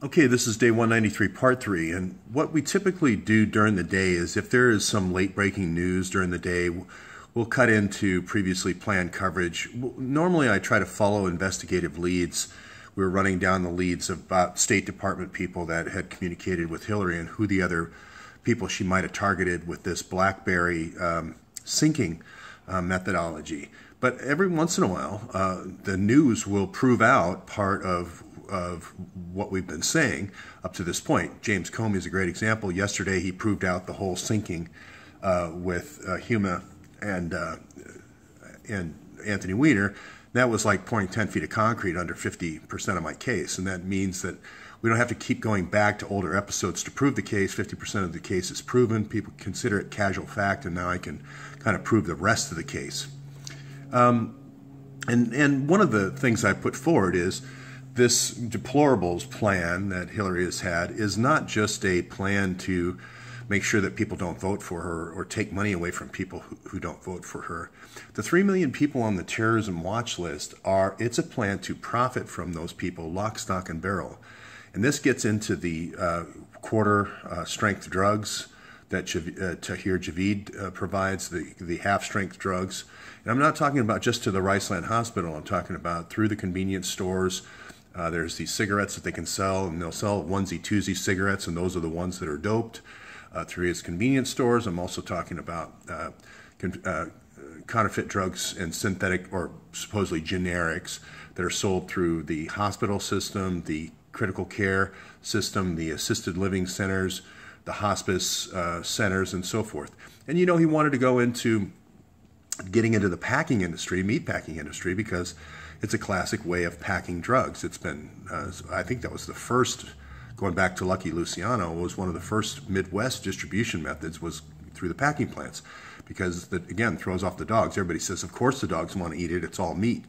Okay, this is day 193, part 3, and what we typically do during the day is if there is some late-breaking news during the day, we'll cut into previously planned coverage. Normally I try to follow investigative leads. We were running down the leads about State Department people that had communicated with Hillary and who the other people she might have targeted with this BlackBerry syncing methodology. But every once in a while, the news will prove out part of what we've been saying up to this point. James Comey is a great example. Yesterday he proved out the whole syncing with Huma and Anthony Weiner. That was like pouring 10 feet of concrete under 50% of my case, and that means that we don't have to keep going back to older episodes to prove the case. 50% of the case is proven. People consider it casual fact, and now I can kind of prove the rest of the case. And one of the things I put forward is this deplorables plan that Hillary has had is not just a plan to make sure that people don't vote for her or take money away from people who don't vote for her. The 3 million people on the terrorism watch list it's a plan to profit from those people, lock, stock, and barrel. And this gets into the quarter strength drugs that Tahir Javid provides, the half-strength drugs. And I'm not talking about just to the Riceland Hospital. I'm talking about through the convenience stores. There's these cigarettes that they can sell, and they'll sell onesie-twosie cigarettes, and those are the ones that are doped through his convenience stores. I'm also talking about counterfeit drugs and synthetic or supposedly generics that are sold through the hospital system, the critical care system, the assisted living centers, the hospice centers, and so forth. And you know, he wanted to go into getting into the packing industry, meat packing industry, because it's a classic way of packing drugs. It's been, I think that was the first, going back to Lucky Luciano, was one of the first Midwest distribution methods was through the packing plants, because that, again, throws off the dogs. Everybody says, of course the dogs want to eat it, it's all meat.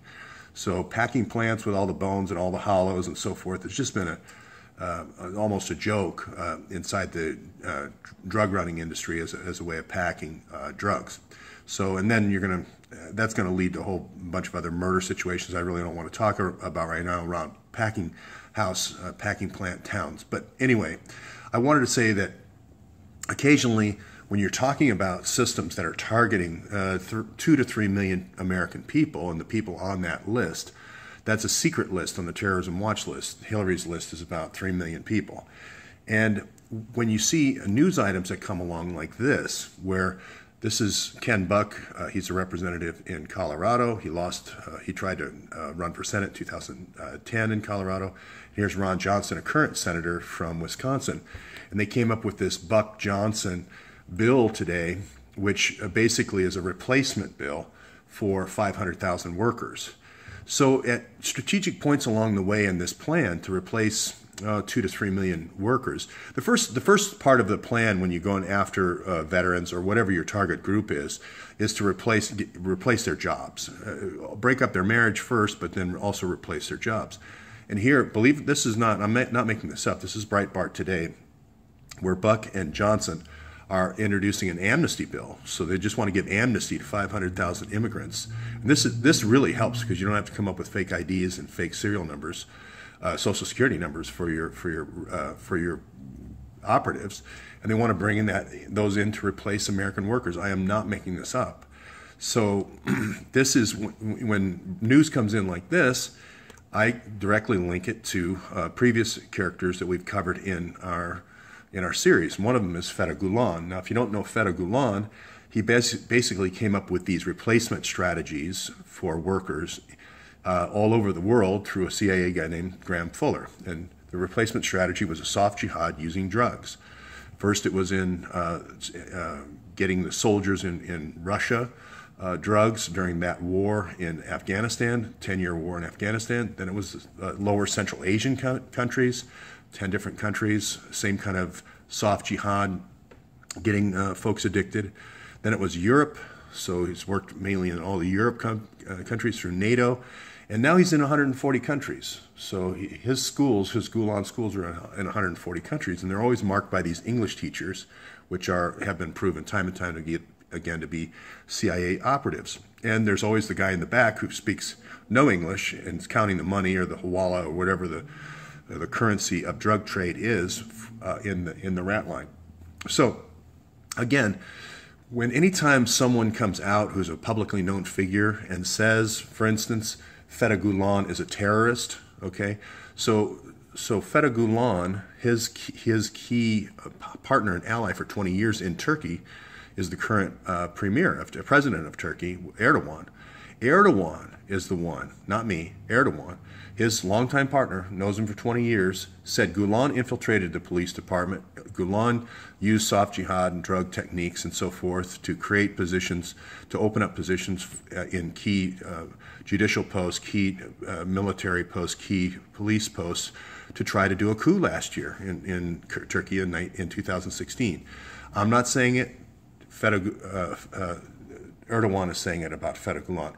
So packing plants with all the bones and all the hollows and so forth, it's just been almost a joke inside the drug running industry as a way of packing drugs. So, and then that's going to lead to a whole bunch of other murder situations I really don't want to talk about right now around packing house, packing plant towns. But anyway, I wanted to say that occasionally when you're talking about systems that are targeting 2 to 3 million American people and the people on that list, that's a secret list on the terrorism watch list. Hillary's list is about 3 million people. And when you see news items that come along like this, where this is Ken Buck. He's a representative in Colorado. He lost. He tried to run for Senate in 2010 in Colorado. Here's Ron Johnson, a current senator from Wisconsin. And they came up with this Buck-Johnson bill today, which basically is a replacement bill for 500,000 workers. So at strategic points along the way in this plan to replace 2 to 3 million workers. The first part of the plan, when you're going after veterans or whatever your target group is to replace their jobs, break up their marriage first, but then also replace their jobs. And here, believe this is not, I'm not making this up. This is Breitbart today, where Buck and Johnson are introducing an amnesty bill. So they just want to give amnesty to 500,000 immigrants. And this really helps because you don't have to come up with fake IDs and fake serial numbers. Social security numbers for your operatives, and they want to bring in those in to replace American workers. I am not making this up. So this is when news comes in like this, I directly link it to previous characters that we've covered in our series. One of them is Feta Gulen. Now, if you don't know Feta Gulen, he basically came up with these replacement strategies for workers all over the world through a CIA guy named Graham Fuller. And the replacement strategy was a soft jihad using drugs. First it was in getting the soldiers in Russia drugs during that war in Afghanistan, 10-year war in Afghanistan. Then it was lower Central Asian countries, 10 different countries, same kind of soft jihad, getting folks addicted. Then it was Europe, so he's worked mainly in all the Europe countries through NATO. And now he's in 140 countries. So his Gulen schools are in 140 countries, and they're always marked by these English teachers, which have been proven time and time again to be CIA operatives. And there's always the guy in the back who speaks no English and is counting the money or the hawala or whatever the the currency of drug trade is in the rat line. So, again, anytime someone comes out who's a publicly known figure and says, for instance, Fethullah is a terrorist, okay? So Fethullah, his key partner and ally for 20 years in Turkey is the current president of Turkey, Erdogan. Erdogan is the one, not me, Erdogan. His longtime partner, knows him for 20 years, said Gulen infiltrated the police department. Gulen used soft jihad and drug techniques and so forth to create positions, to open up positions in key judicial posts, key military posts, key police posts, to try to do a coup last year in Turkey in 2016. I'm not saying it. Erdogan is saying it about Fethullah.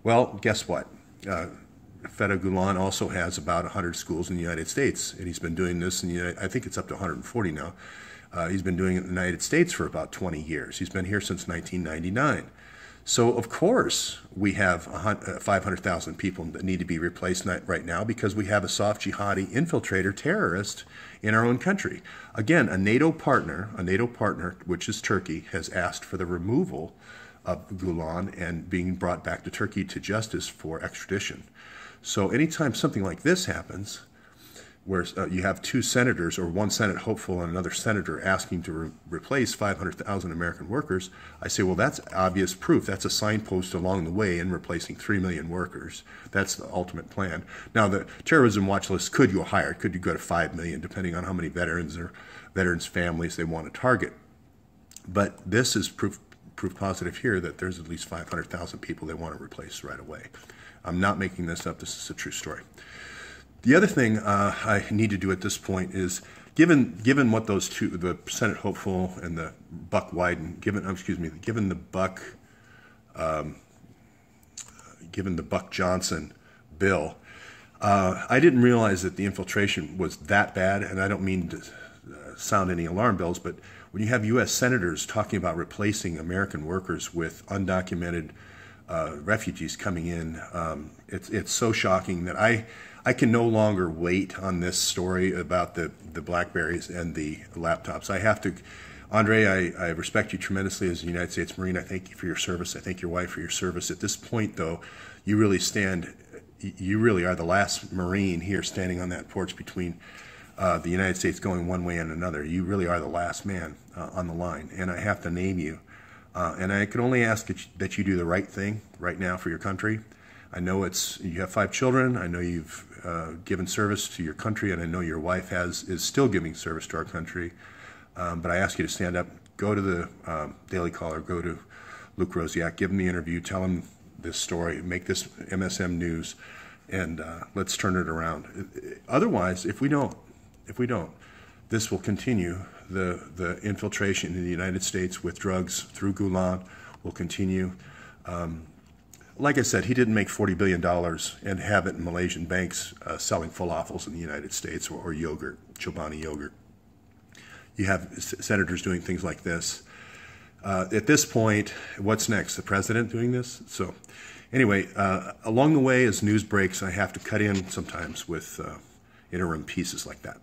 Well, guess what? Fethullah also has about 100 schools in the United States, and he's been doing this I think it's up to 140 now. He's been doing it in the United States for about 20 years. He's been here since 1999. So, of course, we have 500,000 people that need to be replaced right now because we have a soft jihadi infiltrator terrorist in our own country. Again, a NATO partner, which is Turkey, has asked for the removal of Gulen and being brought back to Turkey to justice for extradition. So anytime something like this happens, where you have two senators or one Senate hopeful and another senator asking to replace 500,000 American workers, I say, well, that's obvious proof. That's a signpost along the way in replacing 3 million workers. That's the ultimate plan. Now, the terrorism watch list could go higher. It could go to 5 million, depending on how many veterans or veterans' families they want to target. But this is proof positive here that there's at least 500,000 people they want to replace right away. I'm not making this up. This is a true story. The other thing I need to do at this point is, given what those two, the Senate hopeful and the Buck Wyden, given the Buck Johnson bill, I didn't realize that the infiltration was that bad, and I don't mean to sound any alarm bells, but when you have U.S. senators talking about replacing American workers with undocumented refugees coming in, it's so shocking that I can no longer wait on this story about the Blackberries and the laptops. I have to, Andre, I respect you tremendously as a United States Marine. I thank you for your service. I thank your wife for your service. At this point, though, you really are the last Marine here standing on that porch between the United States going one way and another. You really are the last man on the line, and I have to name you. And I can only ask that you do the right thing right now for your country. I know you have 5 children. I know you've given service to your country, and I know your wife is still giving service to our country. But I ask you to stand up, go to the Daily Caller, go to Luke Rosiak, give him the interview, tell him this story, make this MSM news, and let's turn it around. Otherwise, if we don't, this will continue. The infiltration in the United States with drugs through Gulen will continue. Like I said, he didn't make $40 billion and have it in Malaysian banks selling falafels in the United States or yogurt, Chobani yogurt. You have senators doing things like this. At this point, what's next? The president doing this? So anyway, along the way as news breaks, I have to cut in sometimes with interim pieces like that.